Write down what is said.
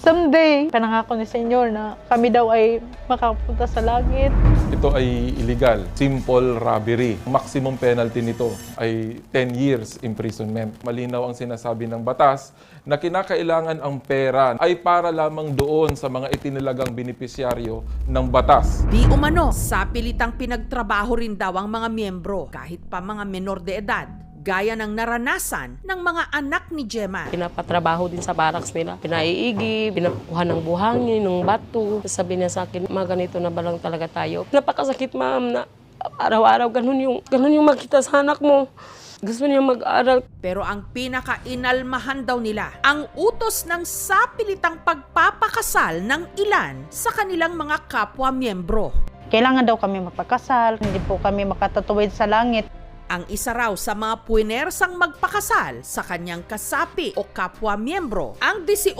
Someday, panangako ni Senyor na kami daw ay makapunta sa langit. Ito ay illegal, simple robbery. Maximum penalty nito ay 10 years imprisonment. Malinaw ang sinasabi ng batas na kinakailangan ang pera ay para lamang doon sa mga itinilagang benepisyaryo ng batas. Di umano, sa pilitang pinagtrabaho rin daw ang mga miyembro, kahit pa mga menor de edad, gaya ng naranasan ng mga anak ni Gemma. Pinapatrabaho din sa barracks nila. Pinaiigi, pinakuha ng buhangin, ng bato. Sabi niya sa akin, mga ganito na ba lang talaga tayo? Napakasakit, ma'am, na araw-araw ganun yung makita sa anak mo. Gusto niya mag-aral. Pero ang pinaka-inalmahan daw nila, ang utos ng sapilitang pagpapakasal ng ilan sa kanilang mga kapwa-miyembro. Kailangan daw kami magpakasal, hindi po kami makatatuwid sa langit. Ang isa raw sa mga puwenersang magpakasal sa kanyang kasapi o kapwa-miyembro, ang 18